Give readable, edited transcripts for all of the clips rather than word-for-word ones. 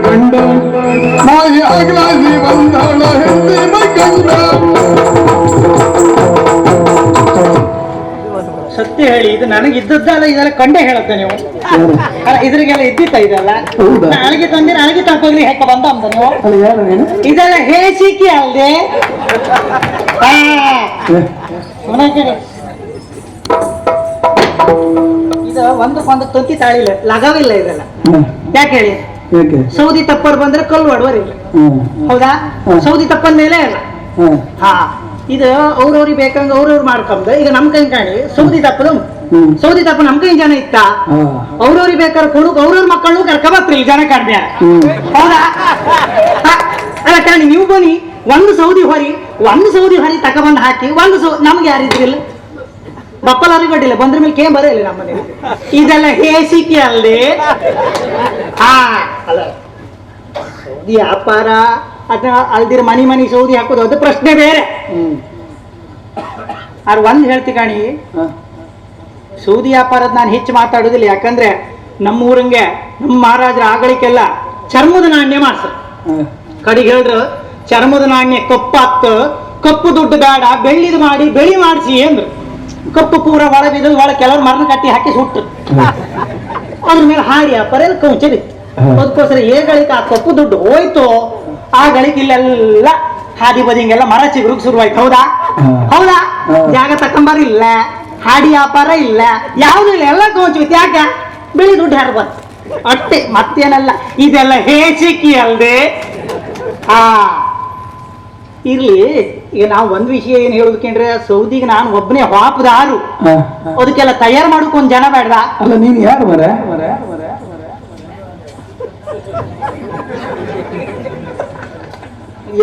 ಗಂಡ ಮಾಯಿ ಆಗ್ಲಾಸಿ ಬಂದವಳ ಹೆಂದಿನ ಗಂಡ. ಸತ್ಯ ಹೇಳಿ, ಇದು ನನಗಿದ್ದದ್ದಲ್ಲ, ಇದೆಲ್ಲ ಕಂಡೇ ಹೇಳತ್ತೆ ನೀವು. ಅಲ್ಲ ಇದ್ರಿಗೆಲ್ಲ ಇದ್ದಿತ್ತ ಇದೆಲ್ಲ ಅಳಗಿ ತಂದಿರ ಅಳಗಿ ತಪ್ಪೋಗ್ಲಿ ಹೆಕ್ಕ ಬಂದ ಅಂತ ನೀವು. ಇದೆಲ್ಲ ಹೇಸಿಕೆ ಅಲ್ದೆ. ಇದು ಒಂದಕ್ಕೊಂದು ತೊಂತಿ ತಾಳಿಲ್ಲ, ಲಗವಿಲ್ಲ ಇದೆಲ್ಲ. ಯಾಕೆ ಹೇಳಿ? ಸೌದಿ ತಪ್ಪರ್ ಬಂದ್ರೆ ಕಲ್ಲು ಹೊಡುವರಿಲ್ಲ, ಹೌದಾ? ಸೌದಿ ತಪ್ಪದ ಮೇಲೆ ಅಲ್ಲ. ಹಾ, ಇದು ಅವ್ರವ್ರಿಗೆ ಬೇಕಂಗ ಅವ್ರವ್ರು ಮಾಡ್ಕೊಂಡ್ ಈಗ ನಮ್ ಕೈ ಕಾಣಿ ಸೌದಿ ತಪ್ಪದು. ಸೌದಿ ತಪ್ಪ ನಮ್ ಕೈ ಜನ ಇತ್ತ, ಅವ್ರವ್ರಿಗೆ ಬೇಕಾದ್ರೆ ಕೊಡು, ಅವ್ರವ್ರ ಮಕ್ಕಳು ಕರ್ಕ ಬರ್ತಿಲ್ಲ ಜನ ಕಡಿಮೆ, ಹೌದಾ? ಅಲ್ಲ ಕಾಣಿ, ನೀವು ಬನ್ನಿ ಒಂದು ಸೌದಿ ಹೊರಿ ತಕೊಂಡ್ ಹಾಕಿ ನಮ್ಗೆ ಯಾರಿದ್ರಿಲ್ಲ, ಬಪ್ಪಲಾರಿಗೆ ಕೊಟ್ಟಿಲ್ಲ, ಬಂದ್ರ ಮೇಲೆ ಕೇಂ ಬರಲ್ಲ ನಮ್ಮ ಮನೇಲಿ. ಇದೆಲ್ಲ ಹೇಸಿಕೆ ಅಲ್ಲದೆ. ಹಾ, ಅಲ್ಲ ಸೌದಿ ವ್ಯಾಪಾರ ಅಥವಾ ಅಲ್ದಿರ ಮನಿ ಸೌದಿ ಹಾಕೋದು ಅದು ಪ್ರಶ್ನೆ ಬೇರೆ. ಆದ್ರೆ ಒಂದ್ ಹೇಳ್ತಿ ಕಾಣಿ, ಸೌದಿ ವ್ಯಾಪಾರದ ನಾನು ಹೆಚ್ಚು ಮಾತಾಡೋದಿಲ್ಲ. ಯಾಕಂದ್ರೆ ನಮ್ಮ ಊರಂಗೆ ನಮ್ಮ ಮಹಾರಾಜರ ಆಗಳಿಕೆಲ್ಲ ಚರ್ಮದ ನಾಣ್ಯ ಮಾಡ್ಸ ಕಡಿಗೆ ಹೇಳ್ರು, ಚರ್ಮದ ನಾಣ್ಯ ಕಪ್ಪಾತ್ತು, ಕಪ್ಪು ದುಡ್ಡು ಬೇಡ, ಬೆಳ್ಳಿದು ಮಾಡಿ ಬೆಳಿ ಮಾಡಿಸಿ ಅಂದ್ರು. ಕಪ್ಪು ಪೂರ ಒಳ ಬಿದ್ದು ಒಳ ಕೆಲವ್ರು ಮರಣ ಕಟ್ಟಿ ಹಾಕಿ ಸುಟ್ಟು ಅದ್ರ ಮೇಲೆ ಹಾಡಿ ವ್ಯಾಪಾರ ಎಲ್ಲ ಕೌಚಿ ಬಿತ್ತು. ಅದಕ್ಕೋಸ್ಕರ ಏಗಳಿಕೆ ಆ ಕಪ್ಪು ದುಡ್ಡು ಹೋಯ್ತು, ಆ ಗಳಿಕೆ ಇಲ್ಲೆಲ್ಲ ಹಾದಿ ಬದಿಂಗೆಲ್ಲ ಮರ ಚಿಗುರುಗ್ ಶುರುವಾಯ್ತು, ಹೌದಾ? ಹೌದಾ? ಜಾಗ ತಕೊಂಬರಿಲ್ಲ, ಹಾಡಿ ವ್ಯಾಪಾರ ಇಲ್ಲ, ಯಾವ್ದು ಇಲ್ಲ, ಎಲ್ಲ ಕೌಚಿ. ಯಾಕೆ? ಬೆಳಿ ದುಡ್ಡು ಯಾರು ಬಂತು ಅಷ್ಟೇ, ಮತ್ತೇನಲ್ಲ. ಇದೆಲ್ಲ ಹೇಸಿಕೆ ಅಲ್ದೆ. ಹಾ ಇರ್ಲಿ, ಈಗ ನಾವು ಒಂದ್ ವಿಷಯ ಏನ್ ಹೇಳುದಕ್ಕೇಂದ್ರೆ, ಸೌದಿಗೆ ನಾನು ಒಬ್ಬನೇ ಹಾಪದಾರು, ಅದಕ್ಕೆಲ್ಲ ತಯಾರು ಮಾಡೋಕ್ ಒಂದ್ ಜನ ಬೇಡ. ಅಲ್ಲ ನೀನ್ ಯಾರು ಮರ?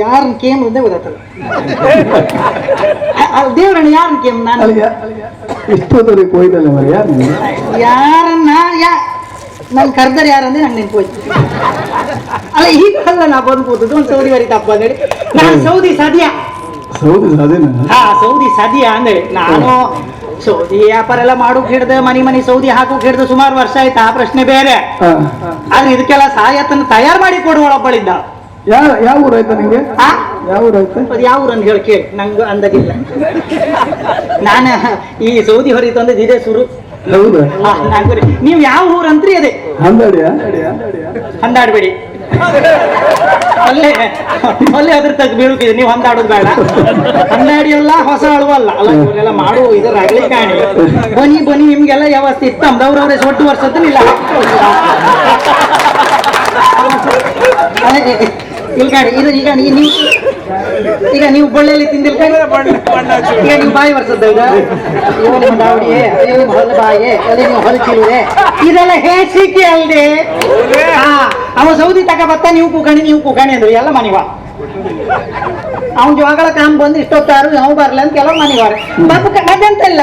ಯಾರನ್ ಕೇಮ್ ಒಂದೇ ಗೊತ್ತಾಗ್ತಲ್ಲ. ದೇವ್ರಣ್ಣ ಯಾರನ್ ಕೇಮ್? ನಾನು ಇಷ್ಟೊತ್ತವರೆಗೆ ಹೋಯ್ತಲ್ಲ ಮರ, ಯಾರನ್ನ ನನ್ ಕರ್ದರ್ ಯಾರಂದ್ರೆ ನಂಗೆ ನೆನ್ಪೋಯ್ತು. ಅಲ್ಲ ಈಗಲ್ಲ ನಾ ಬಂದ್ಬೋದು ಒಂದು ಸೌದಿ ವರಿ ತಪ್ಪ ಅಂದೇಳಿ ನಾನು ಸೌದಿ ಸದ್ಯ. ಹಾ, ಸೌದಿ ಸದ್ಯ ಅಂದ್ರೆ ನಾನು ಸೌದಿ ವ್ಯಾಪಾರ ಎಲ್ಲ ಮಾಡೋಕ್ ಹಿಡ್ದು ಮನಿ ಸೌದಿ ಹಾಕೋಕ್ ಹಿಡ್ದು ಸುಮಾರು ವರ್ಷ ಆಯ್ತು, ಆ ಪ್ರಶ್ನೆ ಬೇರೆ. ಆದ್ರೆ ಇದಕ್ಕೆಲ್ಲ ಸಹಾಯತನ ತಯಾರು ಮಾಡಿ ಕೊಡುವಳೊಬ್ಬಳಿದ್ದ. ಯಾವ ಊರು ಆಯ್ತಾ ನಿಂಗೆ? ಯಾವ ಊರು ಆಯ್ತು? ಅದು ಯಾವ ಊರು ಅಂತ ಹೇಳಿ ಕೇಳಿ, ನಂಗೆ ಅಂದಾಗಿಲ್ಲ. ನಾನು ಈ ಸೌದಿ ಹೊರಿ ತಂದದ್ದು ಇದೇ ಶುರು. ಹೌದಾ? ನೀವು ಯಾವ ಊರಂತ್ರಿ? ಅದೇ ಹಂದಾಡ್ಬೇಡಿ, ಅಲ್ಲೇ ಅದ್ರ ತಗ ಬೀಳುತ್ತಿದೆ. ನೀವು ಹೊಂದಾಡೋದು ಬೇಡ, ಹೊಂದಾಡಿಯಲ್ಲ ಹೊಸ ಅಳುವಲ್ಲ. ಅಲ್ಲ ಇವರೆಲ್ಲ ಮಾಡುವ ಇದರ ಅಗಲಿ ಕಾಣಿ. ಬನ್ನಿ ನಿಮ್ಗೆಲ್ಲ ವ್ಯವಸ್ಥೆ ಇತ್ತು, ನಮ್ದವ್ರವ್ರೆ ಸೊಟ್ಟು ವರ್ಷದ ಇಲ್ಲ ಇಲ್ಲಿ ಕಾಣಿ. ಇದು ಈಗ ನೀವು ಬಳ್ಳಿಯಲ್ಲಿ ತಿಂದಿಲ್ಲ, ಈಗ ನೀವು ಬಾಯಿ ಬರ್ಸದ್ದ, ನಿಮ್ಮ ದಾವಡಿಯೇ, ನಿಮ್ಮ ಹೊಲ ಬಾಯೇ, ನೀವು ಹೊಲಚಿರುವೆ, ಇದೆಲ್ಲ ಹೇಸಿಕೆ ಅಲ್ದೆ. ಹಾ, ಅವ ಸೌದಿ ತಕ ಬತ್ತ, ನೀವು ಕೂಕಾಣಿ ಅಂದ್ರು ಎಲ್ಲ ಮನಿವ. ಅವ್ನ ಜೋಗಳ ಕಾಮ್ ಬಂದು ಇಷ್ಟೊತ್ತಾರು ನಾವು ಬರ್ಲ ಅಂತ ಕೆಲವು ಮನಿವಾರ ಬಾಪು ಮಧ್ಯಾಂತ ಇಲ್ಲ.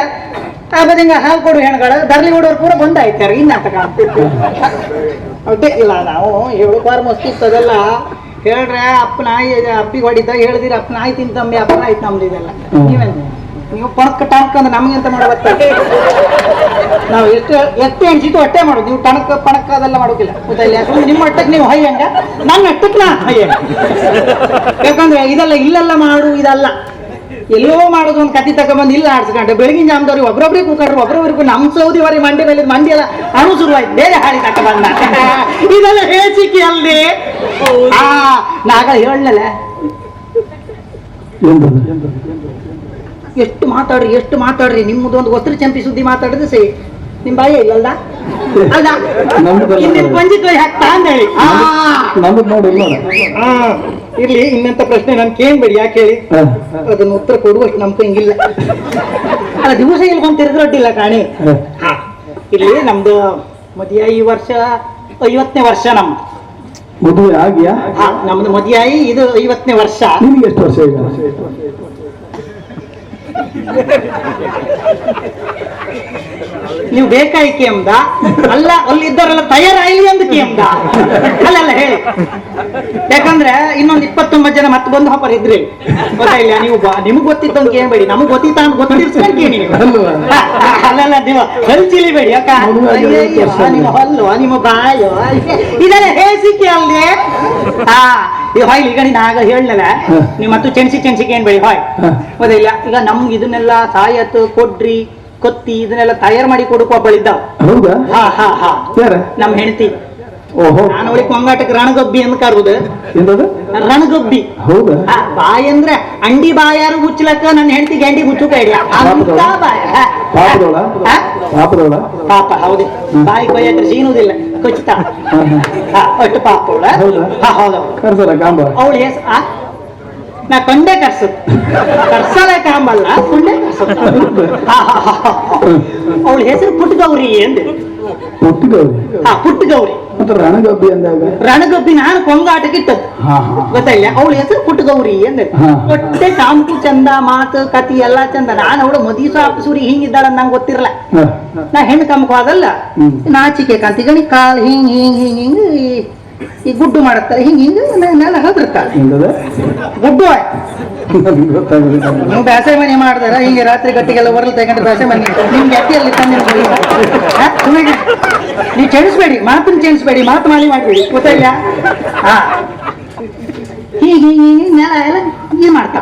ಆ ಬದಿಂಗ ಹಾಲು ಕೊಡು ಹೆಣ್ಗಳು ದರ್ಲಿ ಕೊಡೋರು ಪೂರ ಬಂದಾಯ್ತಾರೆ. ಇನ್ನಾಟಕ ಅಡ್ಡೆ ಇಲ್ಲ, ನಾವು ಹೇಳುವಾರ ಮಸ್ತಿ ಇರ್ತದೆಲ್ಲ ಹೇಳ್ರೆ ಅಪ್ಪನ ಅಪ್ಪಿಗೆ ಹೊಡಿತ ಹೇಳಿದಿರಿ, ಅಪ್ಪನ ಆಯ್ತು ತಿಂತಂಬಿ ಅಪ್ಪನ ಆಯ್ತು ನಮ್ದು. ಇದೆಲ್ಲ ನೀವು ಪಣಕ್ ಟಣಕ್ ಅಂದ್ರೆ ನಮ್ಗೆ ಅಂತ ಮಾಡಬತ್ತ. ನಾವು ಎಷ್ಟು ಎಣಿಸಿತು ಅಷ್ಟೇ ಮಾಡೋದು. ನೀವು ಪಣಕ್ ಅದೆಲ್ಲ ಮಾಡೋದಿಲ್ಲ, ಗೊತ್ತಾಯಿಲ್ಲ? ಯಾಕಂದ್ರೆ ನಿಮ್ಮ ಅಟ್ಟಕ್ಕೆ ನೀವು ಹೈ ಹಂಗ, ನನ್ನ ಅಟ್ಟಕ್ಕೆ ನಾ ಹೈ ಹಂಗ. ಯಾಕಂದ್ರೆ ಇದೆಲ್ಲ ಇಲ್ಲೆಲ್ಲ ಮಾಡು, ಇದಲ್ಲ ಎಲ್ಲೋ ಮಾಡೋದು. ಒಂದು ಕತ್ತಿ ತಗೊಂಡ್ಬಂದು ಇಲ್ಲ ಆಡ್ಸ್ಕೊಂಡ್ರೆ ಬೆಳಗಿನ ಜಾಮದವ್ರಿಗೆ ಒಬ್ಬರೊಬ್ರಿಗೆ ಕೂಕೊಂಡ್ರು, ಒಬ್ಬರೊಬ್ರಿಗೂ ನಮ್ಮ ಸೌದಿವರೆ ಮಂಡಿ ಮೇಲೆ ಮಂಡಿ ಎಲ್ಲ ಅಣು ಶುರುವಾಯ್ತು, ಬೇರೆ ಹಾಳಿ ತಗೊಂಡ್ಬಂದ. ಇದೆಲ್ಲ ಹೇಸಿಕೆ ಅಲ್ದೆ. ನಾಗ ಹೇಳಲ್ಲ, ಎಷ್ಟು ಮಾತಾಡ್ರಿ ನಿಮ್ಮದೊಂದು ಒತ್ತರಿ ಚಂಪಿ ಸುದ್ದಿ ಮಾತಾಡಿದ್ರೆ ಸರಿ, ನಿಮ್ ಬಾಯಿ ಇಲ್ಲಲ್ಲ ಅಲ್ಲ ಪಂಜಿತ್ ಹಾಕ್ತಾ ಅಂದೇಳಿ. ಇರ್ಲಿ, ಇನ್ನಂತ ಪ್ರಶ್ನೆ ನನ್ ಕೇಳ್ಬೇಡಿ. ಯಾಕೆ ಹೇಳಿ, ಅದನ್ನ ಉತ್ತರ ಕೊಡುವಷ್ಟು ನಮ್ ಹಿಂಗಿಲ್ಲ. ಅಲ್ಲ ದಿವಸ ಇಲ್ಲಿ ಬಂತಿರಿದ್ರೆ ಅಡ್ಡಿಲ್ಲ ಕಾಣಿ. ಇಲ್ಲಿ ನಮ್ದು ಮದುವೆ ಈ ವರ್ಷ 50ನೇ ವರ್ಷ. ನಮ್ದು ಮದುವೆ ಆಗಿಯಾ? ನಮ್ದು ಮದುವೆ ಆಗಿ ಇದು 50ನೇ ವರ್ಷ. ನಿಮ್ಗೆ ಎಷ್ಟು ವರ್ಷ ಈಗ? ನೀವು ಬೇಕಾಯ್ಕೆ ಎಂದ ಅಲ್ಲ, ಅಲ್ಲಿದ್ದವರೆಲ್ಲ ತಯಾರಾಯ್ಲಿ ಅಂದಕ್ಕೆ ಎಂದ ಅಲ್ಲ ಹೇಳಿ. ಯಾಕಂದ್ರೆ ಇನ್ನೊಂದು 29 ಜನ ಮತ್ತೆ ಬಂದು ಹಾಪರ್ ಇದ್ರಿ ಗೊತ್ತಾಯಿಲ್ಲ. ನೀವು ನಿಮ್ಗೆ ಗೊತ್ತಿದ್ದಂಗೆ ಏನ್ಬೇಡಿ, ನಮಗ್ ಗೊತ್ತಿತ್ತ ಅಂತ ಗೊತ್ತಿರ್ಸ್ಕೊಂಡ್ಕೇಳಿ ನೀವು. ಅಲ್ಲಲ್ಲ ನೀವು ಹಲ್ಚಿಲಿಬೇಡಿ ಅಕ್ಕ. ನಿಮ್ಮ ಹಲ್ಲು ನಿಮ್ಮ ಬಾಯು ಇದೆಲ್ಲ ಹೇಸಿಕೆ ಅಲ್ಲೇ. ಈಗ ಹೊಯ್ ಈಗ ನೀನು ಆಗ ಹೇಳಲ್ಲ ನೀವು ಮತ್ತು ಚೆಣಸಿಕೆ ಏನ್ಬೇಡಿ ಹೊಯ್ ಗೊತ್ತಿಲ್ಲ. ಈಗ ನಮ್ಗೆ ಇದನ್ನೆಲ್ಲ ಸಾಯತ್ ಕೊಡ್ರಿ ಕೊತ್ತಿ ಇದನ್ನೆಲ್ಲ ತಯಾರು ಮಾಡಿ ಕೊಡಕ್ಕೆ ಒಬ್ಬಳಿದ್ದಾವ. ಹೌದಾ? ನಮ್ ಹೆಂಡತಿ. ಓಹೋ, ನಾನು ಅವಳಿಗೆ ಕೊಂಗಾಟಕ್ಕೆ ರಣಗೊಬ್ಬಿ ಅಂತ ಕರುದು. ಎಂತದು? ರಣಗೊಬ್ಬಿ. ಹೌದಾ? ಬಾಯಿ ಅಂದ್ರೆ ಅಂಡಿ ಬಾಯಾರು ಮುಚ್ಚಲಕ್ಕ ನನ್ನ ಹೆಂಡತಿ ಗಂಡಿ ಮುಚ್ಚು ಕೈಡಿಯ ಪಾಪ. ಹೌದು, ಬಾಯಿ ಕೊಯ್ಯತ್ರ ಸೀನುವುದಿಲ್ಲ, ಖಚಿತ ಒಟ್ಟು ಪಾಪ ಅವಳ. ಅವಳು ನಾ ಕೊಂಡೆ ಕರ್ಸಲ ಕಾಂಬಲ್ಲ ಕೊಂಡೆ ಕರ್ಸತ್ತ. ಅವಳ ಹೆಸರು ಪುಟ್ಟಗೌರಿ ಎಂದು. ಪುಟ್ಟಗೌರಿ ಮತ್ತೆ ರಣಗಬ್ಬಿ ಅಂದಾಗ ರಣಗಬ್ಬಿ ನಾನು ಕೊಂಗಾಟಕ್ಕೆ ಇಟ್ಟದ್ದು ಗೊತ್ತಾಯಿಲ್ಲ. ಅವಳ ಹೆಸರು ಪುಟ್ಟಗೌರಿ ಅಂದ್ರೆ ಒಟ್ಟೆ ಕಾಂಪು ಚಂದ, ಮಾತು ಕತಿ ಎಲ್ಲಾ ಚಂದ. ನಾನು ಅವಳು ಮದಿ ಸಾಪಸೂರಿ ಹಿಂಗಿದ್ದಾಳ ನಂಗೆ ಗೊತ್ತಿರಲ್ಲ. ನಾ ಹೆಣ್ಣು ಕಮ್ಮಕವಾದಲ್ಲ ನಾಚಿಕೆ ಕಾಂತಿಗಣಿ ಕಾಲ್ ಹಿಂಗ್ ಹಿಂಗ್ ಹಿಂಗ್ ಹಿಂಗ್ ಈ ಗುಡ್ಡು ಮಾಡುತ್ತಾರೆ, ಹಿಂಗ್ ಹಿಂಗ್ ನೆಲ ಹದ್ರತಾರೆ ಗುಡ್ಡು. ನೀವು ಬ್ಯಾಸೆ ಮನೆ ಮಾಡ್ದಾರ ಹಿಂಗೆ ರಾತ್ರಿ ಗಟ್ಟಿಗೆಲ್ಲ ಹೊರಲು ತಗೊಂಡ್ರೆ ಬ್ಯಾಸೆ ಮನೆ ನಿಮ್ಗೆ ಅಟ್ಟಿಯಲ್ಲಿ ತಂದು ನೀವು ಚೆಣಿಸ್ಬೇಡಿ, ಮಾತನ್ನು ಚೆಣಿಸ್ಬೇಡಿ, ಮಾತು ಮಾಡಬೇಡಿ ಗೊತ್ತಾಯಿಲ್ಲ. ಹೀಗೆ ಹೀಗೆ ನೆಲ ಎಲ್ಲ ಏನ್ ಮಾಡ್ತಾ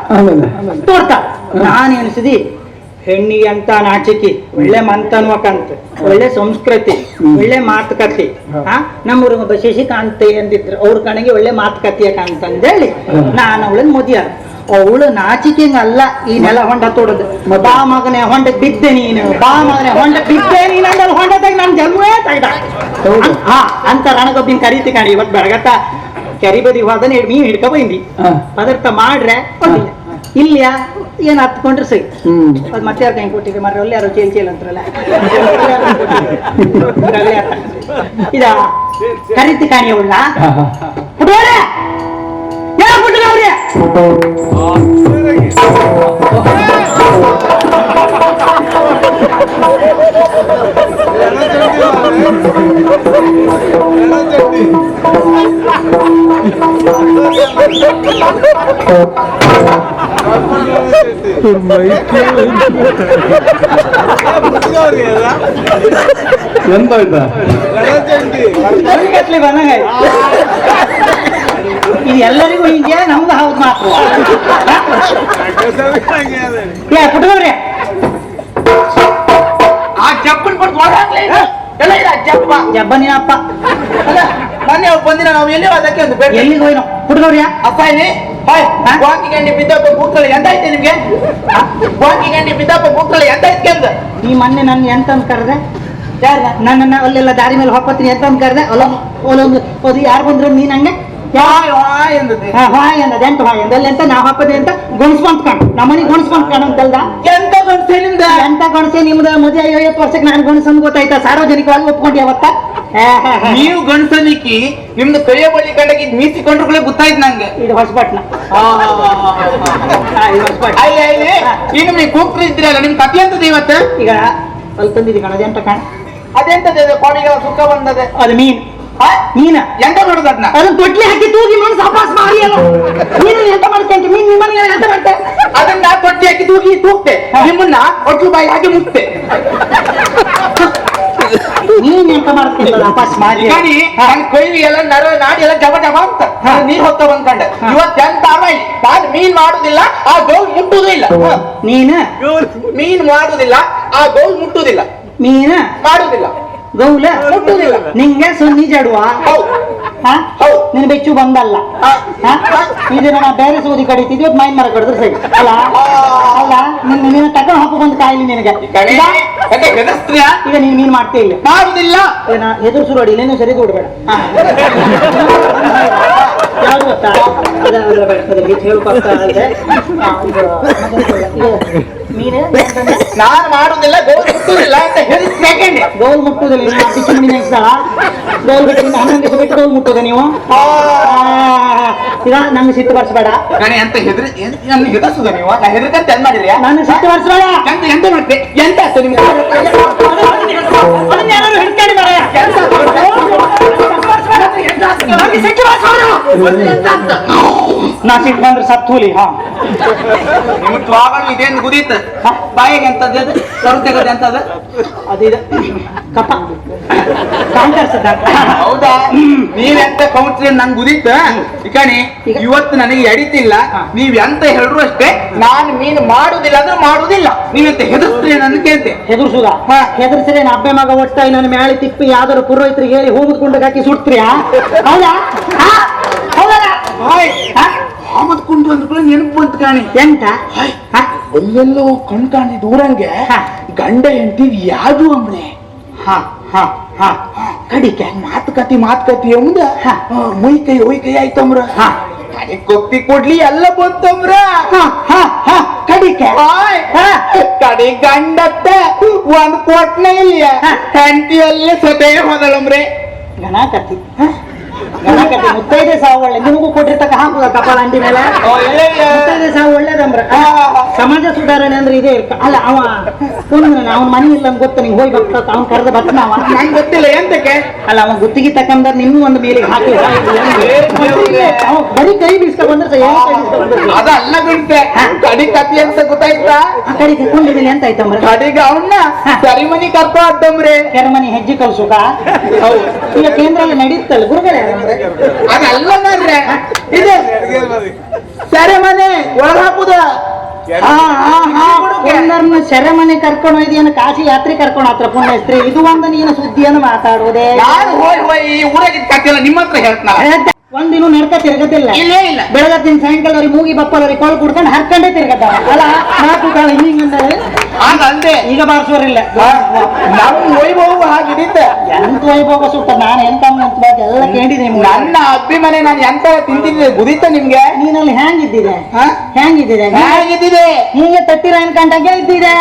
ತೋರ್ತಾ. ನಾನು ಎಣಿಸಿದಿ ಹೆಣ್ಣಿಗೆ ಅಂತ ನಾಚಿಕೆ, ಒಳ್ಳೆ ಮಂತನ್ವಕಂತ, ಒಳ್ಳೆ ಸಂಸ್ಕೃತಿ, ಒಳ್ಳೆ ಮಾತುಕತೆ. ನಮ್ಮೂರು ಒಬ್ಬ ಶಶಿಕಾಂತೆ ಅಂದಿದ್ರು, ಅವ್ರ ಕಣಗೆ ಒಳ್ಳೆ ಮಾತುಕತೆಯ ಕಾಂತ ಅಂದೇಳಿ ನಾನು ಅವಳನ್ನ ಮದುವೆ. ಅವಳು ನಾಚಿಕೆಂಗಲ್ಲ ಈ ನೆಲ ಹೊಂಡ ತೋಡದು. ಬಾ ಮಗನೇ ಹೊಂಡ ಬಿದ್ದೆ ನೀನು, ಬಾ ಮಗನೇ ಹೊಂಡ ಬಿದ್ದೆ ನೀನು ಅಂದ್ರೆ ಹೊಂಡದಾಗ ನಾನು ಜನ್ಮೇ ತೆಗ್ದ ಅಂತ ರಣಗೊಬ್ಬಿನ ಕರೀತಿ ಕಾಣಿ. ಇವತ್ತು ಬೆಳಗತ್ತ ಕೆರಿ ಬದಿ ಹೋದನೆ ಮೀನು ಹಿಡ್ಕೊ ಬಂದಿ ಪದಾರ್ಥ ಮಾಡ್ರೆ ಇಲ್ಲಿಯ ಏನ್ ಹತ್ಕೊಂಡ್ರೆ ಸೈ ಅದು ಮತ್ತೆ ಯಾರು ಕೈ ಕೊಟ್ಟಿದ್ರಿ ಮಾಡ್ರೆ ಒಳ್ಳೆ ಯಾರು ಚೇಲ್ ಅಂತಾರಲ್ಲ ಇದ ಕರೀತಿ ಕಾಣಿ ಅವಳ ಪುಟ್ಟವ್ರೆ ಪುಟ್ಟವ್ರೆ ಎಂತ ಬಂದಂಗ ಇದು ಎಲ್ಲರಿಗೂ ಹಿಂಗೆ ನಮ್ದು ಹೌದು ಮಾತ್ರ. ಪುಟ್ಟವ್ರೆ ಆ ಜಪ್ಪನ್ ಕೊಟ್ಟು ಎಲ್ಲ ಇಲ್ಲ ಜಪ್ಪ ಜಬ್ಬ ನೀನಪ್ಪ ಮೊನ್ನೆ ಬಂದಿನ ನಾವು ಎಲ್ಲಿ ಅದಕ್ಕೆ ಒಂದು ಎಲ್ಲಿಗೆ ಹೋಯ್ನೋ ಪುಟ್ಟವ್ರಿಯ ಅಪ್ಪ ಇಲ್ಲಿ ಬಾಕಿ ಗಂಡಿ ಬಿದ್ದಪ್ಪ ಕೂತ್ಕೊಳ್ಳಿ ಎಂತ ಐತೆ ನಿಮ್ಗೆ? ಬಾಕಿ ಗಂಡಿ ಬಿದ್ದಪ್ಪ ಕೂತ್ಕೊಳ್ಳಿ ಎಂತ ಐತೆ ಕೆಲ್ಸ? ಈ ಮೊನ್ನೆ ನನ್ ಎಂತಂದ್ ಕರೆದೆ ನನ್ನ ಅಲ್ಲೆಲ್ಲ ದಾರಿ ಮೇಲೆ ಹೊಪ್ಪತ್ತೀನಿ ಎಂತಂದ್ ಕರೆದೆ ಅದು ಯಾರು ಬಂದ್ರು ನೀನ್ ಹಂಗೆ ಎಂತ ಎಂತ ನಾ ಹಾಕೋದೆ ಅಂತ ಗೊಣಸ್ಕೊಂತ ಕಾಣು ನಮ್ಮನಿಗೆ ಗೊಣಸ್ಕೊಂತ ಕಾಣು ಅಂತಲ್ದ ಎಂತ ಗಣಸೆ ನಿಮ್ದ? ಎಂತ ಗಣಸೆ ನಿಮ್ದು ಮದುವೆ 50 ವರ್ಷಕ್ಕೆ ನಾನು ಗಣಸನ್ ಗೊತ್ತಾಯ್ತಾ? ಸಾರ್ವಜನಿಕವಾಗಿ ಒಪ್ಕೊಂಡಿ ಅವತ್ತ ನೀವು ಗಣಸನಿಕ್ಕಿ ನಿಮ್ದು ಕೈಯ ಬಳಿ ಕಂಡಾಗಿ ಮೀಸಿಕೊಂಡ್ರೆ ಗೊತ್ತಾಯ್ತು ನಂಗೆ. ಇದು ಹೊಸಪಟ್ನ ಈಗ ನೀವು ಕೂಗ್ತಾ ಇದ್ರಲ್ಲ ನಿಮ್ ಕಥೆ ಅಂತದ ಇವತ್ತು? ಈಗ ಅಲ್ಲಿ ತಂದಿದ್ದೀವಿ ಕಣ ಅದೆಂತ ಕಾಣ ಅದೆಂತದ ಕೋಡಿಗಳ ಸುಖ ಬಂದದೆ ಅದು ಮೀನ ಎಂತ ಮಾಡುದು ಅದನ್ನ? ಅದನ್ನ ತೊಟ್ಲಿ ಹಾಕಿ ತೂಗಿ ಮನಸ್ಸು ವಾಪಸ್ ಮಾಡಿ ಅಲ್ಲ ನೀನು ಎಂತ ಮಾಡ್ತೇನೆ ಮೀನ್ ನಿಮ್ಮನ್ನ ಎಂತ ಮಾಡ್ತೆ? ಅದನ್ನ ತೊಟ್ಟಿ ಹಾಕಿ ತೂಗ್ತೆ ನಿಮ್ಮನ್ನ ಒಟ್ಲು ಬಾಯಿ ಹಾಕಿ ಮುಕ್ತೆ. ನೀನ್ ಎಂತ ಮಾಡ್ತೀನಿ ವಾಪಸ್ ಮಾಡಿ ನನ್ ಕೊಯ್ಲಿ ಎಲ್ಲ ನಾಡಿ ಎಲ್ಲ ಜಬ ಜಬ ಅಂತ ನೀರ್ ಹೊತ್ತ ಬಂದ್ಕೊಂಡೆ. ಇವತ್ತು ಎಂತ ನಾನು ಮೀನ್ ಮಾಡುದಿಲ್ಲ, ಆ ಗೌಲ್ ಮುಟ್ಟುವುದಿಲ್ಲ. ನೀನು ಮೀನ್ ಮಾಡುದಿಲ್ಲ, ಆ ಗೌಲ್ ಮುಟ್ಟುದಿಲ್ಲ. ಮೀನ ಮಾಡುದಿಲ್ಲ, ಗೌಲ ಮುಟ್ಟುದಿಲ್ಲ. ನಿಂಗೆ ಸೊನ್ನಿ ಜಡುವ ನಿನ್ ಬೆಚ್ಚು ಬಂದಲ್ಲ. ಇದನ್ನ ನಾ ಬೇರೆ ಸೋದಿ ಕಡಿತಿದ್ವಿ ಮೈನ್ ಮರ ಕಡಿದ್ರು ಸರಿ ಅಲ್ಲ ಅಲ್ಲ ನಿನ್ನ ತಗೊಂಡು ಹಾಕು ಬಂದು ಕಾಯಿಲಿ ನಿನಗೆ. ಈಗ ನೀನ್ ಮೀನ್ ಮಾಡ್ತೇ ಇಲ್ಲ ಮಾಡುದಿಲ್ಲ ಎದುರು ಸುರೋಡಿ ನೀನು ಸರಿ ಕೊಡ್ಬೇಡ. ಯಾವ್ದು ಗೊತ್ತಾ ಮೀನು ನಾನು ಮಾಡುದಿಲ್ಲ, ಗೌಲ್ ಮುಟ್ಟುದಿಲ್ಲ ಅಂತ ಹೇಳಿ ಗೌಲ್ ಮುಟ್ಟುದಿಲ್ಲ. ಗೋಲ್ ಬಿಟ್ಟು 11 ದಿವಸ ಬಿಟ್ಟು ಗೋಲ್ ಮುಟ್ಟೋದ ನೀವು? ಈಗ ನಂಗೆ ಸಿಟ್ಟು ಬರ್ಸ್ಬೇಡ. ಕಣೆ ಅಂತ ನನ್ನ ಹೆದರ್ಸುದ ನೀವು ನಾ ಹೆದರ್ಕಂತ ಎಂತ ಮಾಡಿದ್ರಿ ನಾನು ಸಿಟ್ಟು ಬರ್ಸ್ಬೇಡ. ಎಂತ ಮಾಡ್ತೆ ಎಂತ ಆಯ್ತು ನಿಮ್ಗೆ ಅದನ್ನ ಯಾರಾದ್ರು ಹಿಡ್ಕೊಂಡು ಬಾರೆ. ನಂಗೆ ಸಿಟ್ಟು ಬರ್ಸ್ಬೇಡ. ನಾ ಸಿಟ್ಟು ಬಂದ್ರೆ ಸತ್ತೂಲಿ. ಹಾ ನಿಮ್ಮ ತ್ವಾಗಳು ಇದೇನು ಗುದೀತ ಬಾಯಿಗೆ ಎಂತದ್ದು ಕರು ತೆಗದು ಎಂತದ ಅದಿದೆ ಕಪ್ಪ ಕಾಂಕರ್ಸದ. ಹೌದಾ ನೀವೆಂತ ಕೌನ್ಸಿಲ್ ನಂಗೆ ಗುದೀತ ಇಕಣಿ ಇವತ್ತು ನನಗೆ ಎಡಿತಿಲ್ಲ ನೀವ್ ಎಂತ ಹೇಳ್ರು ಅಷ್ಟೇ ನಾನು ಮೀನು ಮಾಡುದಿಲ್ಲ ಅಂದ್ರೆ ಮಾಡುದಿಲ್ಲ ನೀವೆಂತ ಹೆದರ್ಸ್ತೀರಿ ನನ್ನ ಕೇಳ್ತೆ ಹೆದರ್ಸುದ ಹೆದರ್ಸಿದ್ರೆ ಅಬ್ಬೆ ಮಗ ಒಟ್ಟಾಗಿ ನನ್ನ ಮ್ಯಾಳಿ ತಿಪ್ಪಿ ಯಾವ್ದಾದ್ರು ಪುರೋಹಿತರಿಗೆ ಹೇಳಿ ಹೋಮದ ಕುಂಡಕ್ಕೆ ಹಾಕಿ ಸುಡ್ತೀಯಾ? ಹೌದಾ? ಆಮದ್ ಕುಂಟು ಅಂದ್ಕೊಳ್ಳಿ ನೆನಪು ಬಂತು ಕಾಣಿ ಎಂತ ಎಲ್ಲೆಲ್ಲೋ ಕಣ್ ಕಾಣಿ ದೂರಂಗೆ ಗಂಡ ಹೆಂಡತಿ ಯಾವುದು ಅಂದ್ರೆ ಕಡಿಕೆ ಮಾತುಕತೆ ಎಂಬುದ ಒಯ್ ಕೈ ಆಯ್ತಮ್ರ ಕಡೆ ಕೊಪ್ಪಿ ಕೊಡ್ಲಿ ಎಲ್ಲ ಬಂತಮ್ರ ಕಡಿಕೆ ಕಡೆ ಗಂಡತ್ತ ಒಂದ್ ಕೊಟ್ನೆ ಇಲ್ಲ ಹೆಂಡತಿಯಲ್ಲೇ ಸೊತೆ ಹೋದಳಮ್ರೆ ಗಣಕತಿ ಮುತ್ತೈದೆ ಸಾವು ಒಳ್ಳೆ ನಿಮಗೂ ಕೊಟ್ಟಿರ್ತಕ್ಕ ಹಾಕುದ ಕಪಾಲ ಅಂಟಿ ಮೇಲೆ. ಮುತ್ತೈದೆ ಸಾವು ಒಳ್ಳೇದಂದ್ರ ಸಮಾಜ ಸುಧಾರಣೆ ಅಂದ್ರೆ ಇದೇ ಇರ್ತ. ಅಲ್ಲ ಅವ ಅವನ ಮನೆ ಇಲ್ಲ ಅಂತ ಗೊತ್ತ ನಿಂಗೆ ಹೋಗಿ ಬರ್ತ ಅವ್ನ್ ಕರೆದ ಬತ್ತ ನಂಗೆ ಗೊತ್ತಿಲ್ಲ ಎಂತಕ್ಕೆ ಅಲ್ಲ ಅವನ್ ಗುತ್ತಿಗೆ ತಕ್ಕಂದ್ರ ನಿನ್ನೂ ಒಂದು ಮೇಲೆ ಹಾಕಿ ಬರೀ ಕೈ ಬೀಸ್ಕ ಬಂದ್ರೆ ಅದಲ್ಲ ಗುಂಟೆ ಕಡಿ ಕತಿ ಅಂತ ಗೊತ್ತಾಯ್ತಾ ಆ ಕಡೆ ಕೊಂಡಿದ್ದೀನಿ ಅಂತ ಆಯ್ತಂಬ್ರ. ಕಡಿಗ ಅವನ್ನ ಸರಿಮನಿ ಕರ್ಕೊ ಅಡ್ಡಮ್ರೆ ಕೆರಮನಿ ಹೆಜ್ಜೆ ಕಲ್ಸುಕ ಈಗ ಕೇಂದ್ರ ನಡೀತಲ್ಲ ಗುರುಗಳೇ ಅದಲ್ಲ ಮಾರ್ರೆ ಇದು ಸೆರೆಮನೆ ಒಳಗ ಹಾಕುದ ಸೆರೆಮನೆ ಕರ್ಕೊಂಡು ಹೋಯ್ದೇನು ಕಾಶಿ ಯಾತ್ರೆ ಕರ್ಕೊಂಡು ಹತ್ರ ಪುಣ್ಯಸ್ತ್ರಿ ಇದು ಒಂದು ನೀನು ಸುದ್ದಿಯನ್ನು ಮಾತಾಡುವುದೇ. ನಾನು ಹೋಯ್ ಈ ಊರಾಗಿದ್ದ ಕಥೆಲ್ಲ ನಿಮ್ಮ ಹತ್ರ ಹೇಳ್ತಾನ ಒಂದಿನ ನಡ್ಕ ತಿರ್ಗತಿಲ್ಲ. ಇಲ್ಲೇ ಇಲ್ಲ ಬೆಳಗತ್ತಿನ ಸಾಯಂಕಾಲದವ್ರಿಗೆ ಮೂಗಿ ಬಪ್ಪಲವ್ರಿಗೆ ಕೊಳ್ ಕುಡ್ಕೊಂಡು ಹರ್ಕೊಂಡೇ ತಿರ್ಗತಾವ. ಅಲ್ಲ ನಾಲ್ಕು ಕಾಲ ಹಿಂಗಂದ್ರೆ ಹಂಗಂದೆ ಈಗ ಬಾರಿಸೋರಿಲ್ಲ. ನಮ್ ವೈಭವ ಹಾಗಿಡಿತ ಎಂತ ವೈಭವ ಸುತ್ತ ನಾನು ಎಂತ ಎಲ್ಲ ಕೇಳಿದೆ. ನನ್ನ ಅಭಿಮನೆ ನಾನು ಎಂತ ತಿಂತಿದ್ದೆ ಗುದಿತ ನಿಮ್ಗೆ ನೀನಲ್ಲಿ ಹೆಂಗಿದ್ದಿದೆ ಹೆಂಗಿದ್ದಿದೆ ಹೇಗಿದ್ದಿದೆ ಹೀಗೆ ತಟ್ಟಿರ ಅನ್ಕೊಂಡಾಗೆ ಇದ್ದಿದೆ.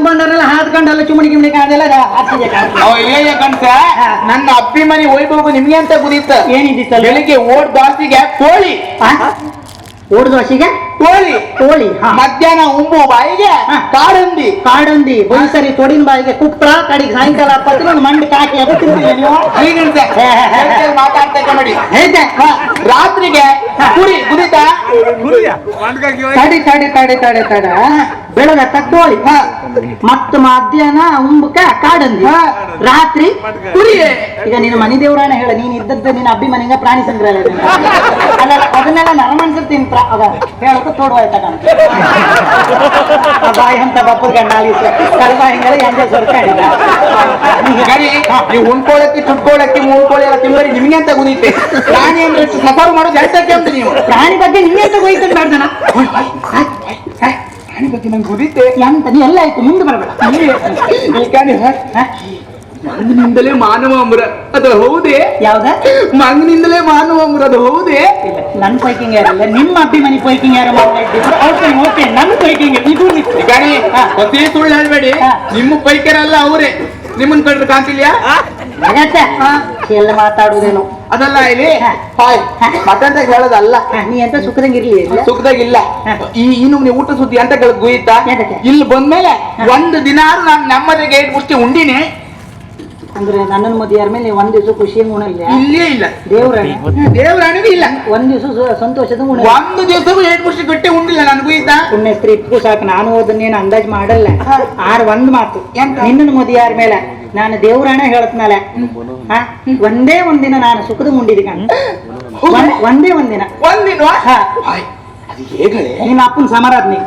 ಬಂದವರೆಲ್ಲ ಹಾದ್ಕೊಂಡೆಲ್ಲ ಚುಮಡಿ ಗಿಮಡಿ ಕಾದೆಲ್ಲ ಹಾಕ್ತಿದೆ ಕಣ್ಸ ನನ್ನ ಅಭಿಮನಿ ವೈಭವ ನಿಮ್ಗೆ ಅಂತ ಗುದಿತ ಏನಿದ್ದಿತ್ತಲ್ಲ ಬೆಳಿಗ್ಗೆ ಓಡ್ ದಾಸಿಗೆ ಕೋಳಿ ಓಡ್ ದೋಸೆಗೆ ಕೋಳಿ ಮಧ್ಯಾಹ್ನ ಉಂಬು ಬಾಯಿಗೆ ಕಾಡಂದಿ ಬೊಯ್ಸರಿ ತೊಡಿನ ಬಾಯಿಗೆ ಕುಕ್ರ ಕಡೆಗೆ ಸಾಯಂಕಾಲ ಪತ್ರ ಮಂಡಿ ಕಾಕಿ ಅದು ಮಾತಾಡ್ತಾ ಮಾಡಿ ರಾತ್ರಿಗೆ ಕುರಿ ಗುದಿತ ತಡೆ ಬೆಳಗ ತಟ್ಟೋಳಿ ಮತ್ತ ಮಧ್ಯಾಹ್ನ ಉಂಬಕ ಕಾಡಂದಿ ರಾತ್ರಿ ಕುರಿ. ಈಗ ನೀನು ಮನಿ ದೇವರಾಣ ಹೇಳ ನೀನ್ ಇದ್ದದ್ದು ನಿನ್ನ ಅಬ್ಬಿ ಮನೆಗ ಪ್ರಾಣಿ ಸಂಗ್ರಹಾಲಯ ಅಲ್ಲ ಅದನ್ನೆಲ್ಲ ನರಮನ್ಸಿರ್ತೀನಿ ಹೇಳಕ್ಕೆ ತೋಡುವಾಯ್ತ ಬಾಯಿ ಅಂತ ಬಪ್ಪದ ಗಂಡಾಲಿ ಕಲ್ಬಾಯಿಗಳ ಎಂಜೆ ಸೊರ್ಕೊಂಡಿದ್ದ ನೀವು ಉಣ್ಕೊಳಕ್ಕೆ ಚುಟ್ಕೊಳಕ್ಕೆ ಮೂಳ್ಕೊಳ್ಳಿ ಎಲ್ಲ ತಿಂಬರಿ ನಿಮ್ಗೆ ಅಂತ ಗುದೀತೆ ಪ್ರಾಣಿ ಅಂದ್ರೆ ಸಫಾರು ಮಾಡೋದು ಎಂತಕ್ಕೆ ಅಂತ ನೀವು ಪ್ರಾಣಿ ಬಗ್ಗೆ ನಿಮ್ಗೆ ಅಂತ ಹೋಯ್ಕೊಂಡು ಬೇಡ್ದನ ಪ್ರಾಣಿ ಬಗ್ಗೆ ನಂಗೆ ಗುದೀತೆ ಎಂತ ನೀ ಎಲ್ಲ ಆಯ್ತು ಮುಂದೆ ಬರಬೇಡ. ಮಂಗನಿಂದಲೇ ಮಾನವ ಅಮರ ಅದು ಹೌದೇ ಯಾವ್ದ ಮಂಗನಿಂದಲೇ ಮಾನವ ಅಮರ ಅದು ಹೌದೇ ನನ್ ಪೈಕಿಂಗ್ ಯಾರಲ್ಲ ನಿಮ್ಮ ಅಬ್ಬಿ ಮನೆ ಪೈಕಿಂಗ್ ಯಾರು ಓಕೆ ನನ್ನ ಪೈಕಿಂಗ್ ಇದು ಗಣಿ ಹೊಸೇ ಸುಳ್ಳು ಹೇಳ್ಬೇಡಿ ನಿಮ್ಮ ಪೈಕರಲ್ಲ ಅವರೇ ನಿಮ್ಮನ್ ಕಂಡ್ರೆ ಕಾಂತಿಲ್ಯಾ ಎಲ್ಲ ಮಾತಾಡುವುದೇನು ಅದಲ್ಲ ಇಲ್ಲಿ ಹಾಯ್ ಮತ್ತಂತ ಹೇಳೋದಲ್ಲ ನೀ ಎಂತ ಸುಖದಂಗಿರ್ಲಿ ಸುಖದಾಗಿಲ್ಲ ಇನ್ನು ನೀವು ಊಟ ಸುದ್ದಿ ಅಂತ ಗುಯ್ತಾ ಇಲ್ಲಿ ಬಂದ್ಮೇಲೆ ಒಂದು ದಿನ ನಾನು ನೆಮ್ಮದಿಗೆ ಮುಷ್ಟಿ ಉಂಡಿನಿ ಅಂದ್ರೆ ನನ್ನ ಮದುವೆಯಾರ ಮೇಲೆ ಒಂದ್ ದಿವಸ ಖುಷಿ ಉಣ ಇಲ್ಲ ಇಲ್ಲೇ ಇಲ್ಲ ದೇವರಾಣಿಗೂ ಇಲ್ಲ ಒಂದ್ ದಿವಸ ಸಂತೋಷದ ಉಣ ಒಂದು ದಿವಸವೂ 8 ವರ್ಷ ಗಟ್ಟಿ ಉಂಡಿಲ್ಲ ನನಗೂ ಇದ್ದ ಪುಣ್ಯ ಸ್ತ್ರೀ ಇಪ್ಪು ಸಾಕು ನಾನು ಓದನ್ನೇನು ಅಂದಾಜ್ ಮಾಡಲ್ಲ. ಒಂದ್ ಮಾತು ನಿನ್ನ ಮದುವೆಯಾರ ಮೇಲೆ ನಾನು ದೇವರಾಣ ಹೇಳತ್ನಲ್ಲ ಒಂದೇ ಒಂದಿನ ನಾನು ಸುಖದ ಮುಂಡಿದಿ ಕಣ ಒಂದೇ ಒಂದಿನ ನಿಮ್ಮ ಅಪ್ಪನ ಸಮಾರಾಧನೆ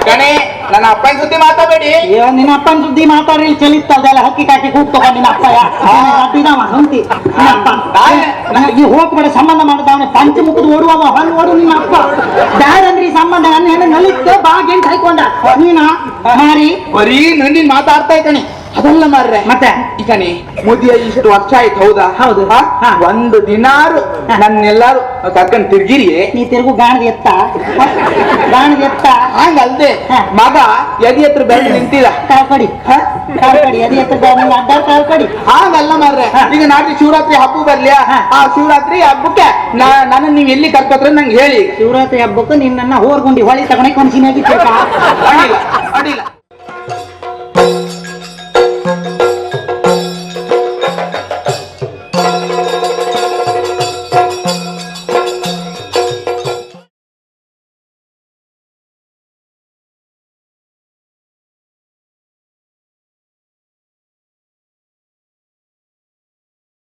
ಗಣೆ ನನ್ನ ಅಪ್ಪನ ಸುದ್ದಿ ಮಾತಾಡಬೇಡಿ. ನಿನ್ನ ಅಪ್ಪನ ಸುದ್ದಿ ಮಾತಾಡ್ರಿ ಚಲಿತ್ತದೆಲ್ಲ ಹಕ್ಕಿ ಕಾಕಿ ಕೂಗ್ ತಗೊಂಡು ನಿನ್ನ ಅಪ್ಪ ಹೊಂತಿ ಈ ಹೋಗ್ಬೇಡ ಸಂಬಂಧ ಮಾಡಿದ ಅವನ ಪಂಚಮುಖದ ಓಡುವ ಹೊಲ್ ಓಡು ನಿಮ್ಮ ಅಪ್ಪ ಬ್ಯಾಡಂದ್ರಿ ಸಂಬಂಧ ನನ್ನ ಹೆಣ್ಣು ನಲಿತ್ತು ಬಾ ಗೆಂಟ್ ಹಾಕೊಂಡ ನೀನ ಮಾರಿ ಬರೀ ನಂದಿನ ಮಾತಾಡ್ತಾ ಇದ್ದಾನೆ ಅದಲ್ಲ ಮಾರ್ರೆ ಮತ್ತೆ ಈಗ ನೀ ಮುದಿಯ ಇಷ್ಟು ವರ್ಷ ಆಯ್ತು ಹೌದಾ? ಹೌದು. ಹಾ? ಹಾ. ಒಂದು ದಿನಾರು ನನ್ನೆಲ್ಲಾರು ಕರ್ಕೊಂಡ್ ತಿರ್ಗಿರಿಯೇ ನೀ ತಿರುಗು ಗಾಣದ ಎತ್ತ ಗಾಣದ ಎತ್ತ ಹಂಗಲ್ದೆ ಹಾ. ಮಗ ಎದಿ ಹತ್ರ ಬೆಳೆದು ನಿಂತಿದ ಕಾಲ್ಕಡಿ ಕಾಲ್ಕಡಿ ಅದೇ ಎತ್ತ ಅಡ್ಡ ಕಾಲ್ಕಡಿ ಹಾಗಲ್ಲ ಮಾರ್ರೆ ಹಾ. ಈಗ ನಾಳೆ ಶಿವರಾತ್ರಿ ಹಬ್ಬ ಬರ್ಲಿಯಾ? ಹಾ. ಆ ಶಿವರಾತ್ರಿ ಹಬ್ಬಕ್ಕೆ ನನ್ನ ನೀವ್ ಎಲ್ಲಿ ಕರ್ಕೋತ್ರ ನಂಗೆ ಹೇಳಿ. ಶಿವರಾತ್ರಿ ಹಬ್ಬಕ್ಕೆ ನಿನ್ನನ್ನ ಹೋರ್ಗುಂಡಿ ಹೊಳಿ ತಗೊಂಡು ಕೊಂಚಿನಾಗಿ ಅಡ್ಡಿಲ್ಲ ಅಡ್ಡಿಲ್ಲ